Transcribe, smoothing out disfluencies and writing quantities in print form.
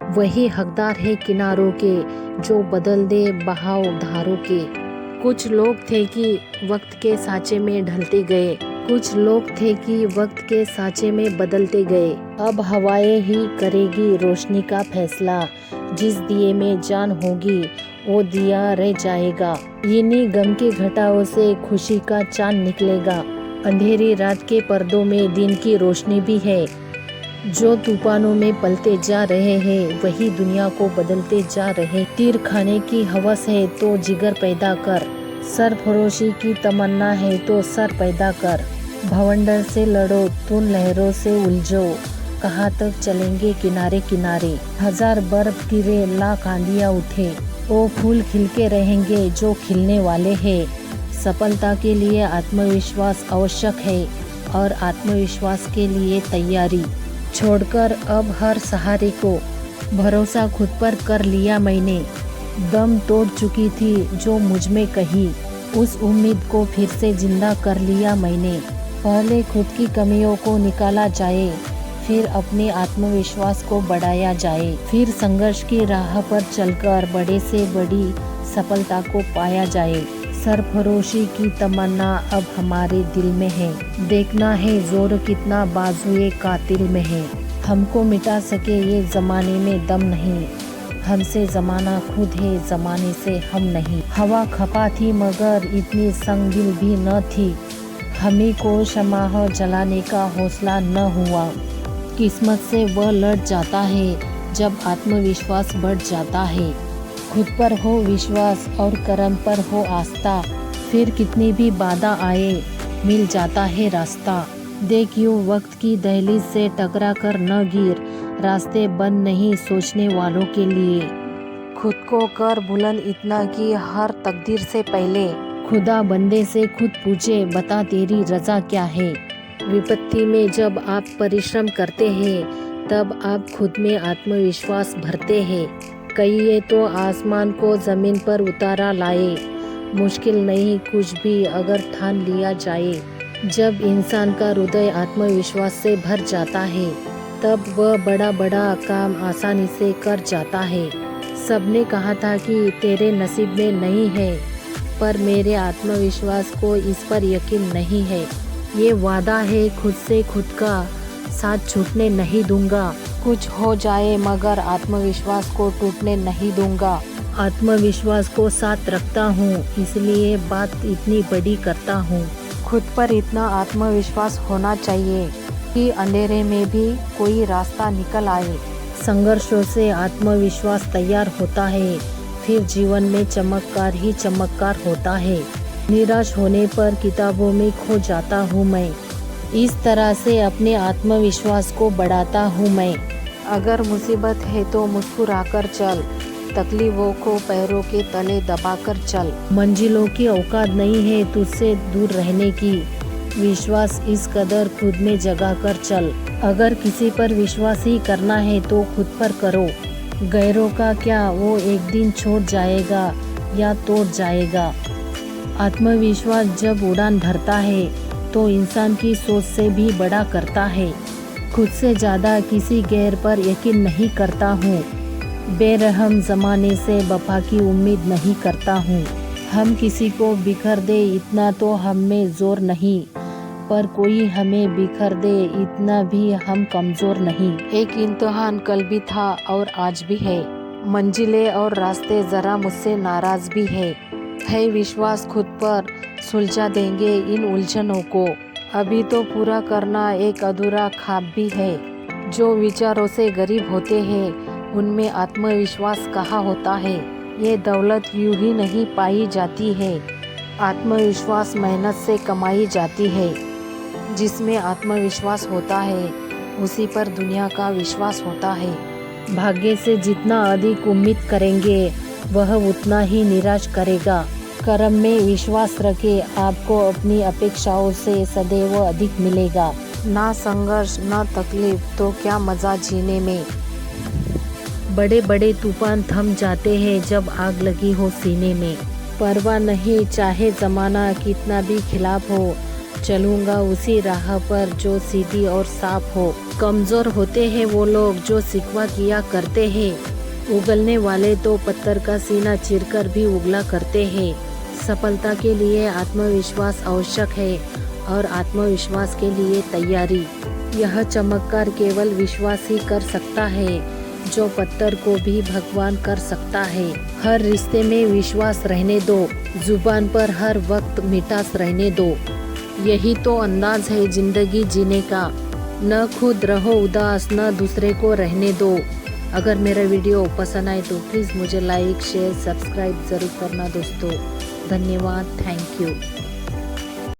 वही हकदार है किनारों के, जो बदल दे बहाव धारों के। कुछ लोग थे कि वक्त के सांचे में ढलते गए, कुछ लोग थे कि वक्त के सांचे में बदलते गए। अब हवाएं ही करेगी रोशनी का फैसला, जिस दिए में जान होगी वो दिया रह जाएगा। इन्हीं गम के घटाओं से खुशी का चांद निकलेगा। अंधेरी रात के पर्दों में दिन की रोशनी भी है। जो तूफानों में पलते जा रहे हैं वही दुनिया को बदलते जा रहे। तीर खाने की हवस है तो जिगर पैदा कर, सरफरोशी की तमन्ना है तो सर पैदा कर। भवंडर से लड़ो तुम लहरों से उलझो, कहाँ तक चलेंगे किनारे किनारे। हजार बर्फ गिरे लाख आंधियाँ उठे, वो फूल खिलके रहेंगे जो खिलने वाले हैं। सफलता के लिए आत्मविश्वास आवश्यक है और आत्मविश्वास के लिए तैयारी। छोड़कर अब हर सहारे को, भरोसा खुद पर कर लिया मैंने। दम तोड़ चुकी थी जो मुझ में कही, उस उम्मीद को फिर से जिंदा कर लिया मैंने। पहले खुद की कमियों को निकाला जाए, फिर अपने आत्मविश्वास को बढ़ाया जाए, फिर संघर्ष की राह पर चलकर बड़े से बड़ी सफलता को पाया जाए। सरफरोशी की तमन्ना अब हमारे दिल में है, देखना है जोर कितना बाजुए कातिल में है। हमको मिटा सके ये जमाने में दम नहीं, हमसे जमाना खुद है जमाने से हम नहीं। हवा खपा थी मगर इतनी संगदिल भी न थी, हमी को शमाह जलाने का हौसला न हुआ। किस्मत से वह लड़ जाता है जब आत्मविश्वास बढ़ जाता है। खुद पर हो विश्वास और कर्म पर हो आस्था, फिर कितनी भी बाधा आए मिल जाता है रास्ता। देख यूं वक्त की दहलीज से टकरा कर न गिर, रास्ते बंद नहीं सोचने वालों के लिए। खुद को कर बुलंद इतना कि हर तकदीर से पहले खुदा बंदे से खुद पूछे बता तेरी रजा क्या है। विपत्ति में जब आप परिश्रम करते हैं तब आप खुद में आत्मविश्वास भरते हैं। कहिए तो आसमान को ज़मीन पर उतारा लाए, मुश्किल नहीं कुछ भी अगर ठान लिया जाए। जब इंसान का हृदय आत्मविश्वास से भर जाता है तब वह बड़ा बड़ा काम आसानी से कर जाता है। सबने कहा था कि तेरे नसीब में नहीं है, पर मेरे आत्मविश्वास को इस पर यकीन नहीं है। ये वादा है खुद से खुद का, साथ छूटने नहीं दूंगा। कुछ हो जाए मगर आत्मविश्वास को टूटने नहीं दूंगा। आत्मविश्वास को साथ रखता हूँ इसलिए बात इतनी बड़ी करता हूँ। खुद पर इतना आत्मविश्वास होना चाहिए कि अंधेरे में भी कोई रास्ता निकल आए। संघर्षों से आत्मविश्वास तैयार होता है, फिर जीवन में चमत्कार ही चमत्कार होता है। निराश होने पर किताबों में खो जाता हूँ मैं, इस तरह से अपने आत्मविश्वास को बढ़ाता हूँ मैं। अगर मुसीबत है तो मुस्कुराकर चल, तकलीफों को पैरों के तले दबाकर चल। मंजिलों की औकात नहीं है तुझसे दूर रहने की, विश्वास इस कदर खुद में जगा कर चल। अगर किसी पर विश्वास ही करना है तो खुद पर करो। गैरों का क्या वो एक दिन छोड़ जाएगा या तोड़ जाएगा। आत्मविश्वास जब उड़ान भरता है तो इंसान की सोच से भी बड़ा करता है। खुद से ज़्यादा किसी गैर पर यकीन नहीं करता हूँ, बेरहम ज़माने से वफा की उम्मीद नहीं करता हूँ। हम किसी को बिखर दे इतना तो हम में जोर नहीं, पर कोई हमें बिखर दे इतना भी हम कमज़ोर नहीं। एक इम्तिहान कल भी था और आज भी है, मंजिलें और रास्ते ज़रा मुझसे नाराज़ भी है विश्वास खुद पर सुलझा देंगे इन उलझनों को। अभी तो पूरा करना एक अधूरा ख्वाब भी है। जो विचारों से गरीब होते हैं उनमें आत्मविश्वास कहाँ होता है। ये दौलत यूं ही नहीं पाई जाती है, आत्मविश्वास मेहनत से कमाई जाती है। जिसमें आत्मविश्वास होता है उसी पर दुनिया का विश्वास होता है। भाग्य से जितना अधिक उम्मीद करेंगे वह उतना ही निराश करेगा। कर्म में विश्वास रखे, आपको अपनी अपेक्षाओं से सदैव अधिक मिलेगा। ना संघर्ष ना तकलीफ तो क्या मज़ा जीने में। बड़े बड़े तूफान थम जाते हैं जब आग लगी हो सीने में। परवाह नहीं चाहे ज़माना कितना भी खिलाफ हो, चलूंगा उसी राह पर जो सीधी और साफ हो। कमजोर होते हैं वो लोग जो शिकवा किया करते हैं। उगलने वाले तो पत्थर का सीना चीरकर भी उगला करते हैं। सफलता के लिए आत्मविश्वास आवश्यक है और आत्मविश्वास के लिए तैयारी। यह चमत्कार केवल विश्वास ही कर सकता है, जो पत्थर को भी भगवान कर सकता है। हर रिश्ते में विश्वास रहने दो, जुबान पर हर वक्त मिठास रहने दो। यही तो अंदाज है जिंदगी जीने का। न खुद रहो उदास, न दूसरे को रहने दो। अगर मेरा वीडियो पसंद आए तो प्लीज़ मुझे लाइक शेयर सब्सक्राइब ज़रूर करना दोस्तों। धन्यवाद, थैंक यू।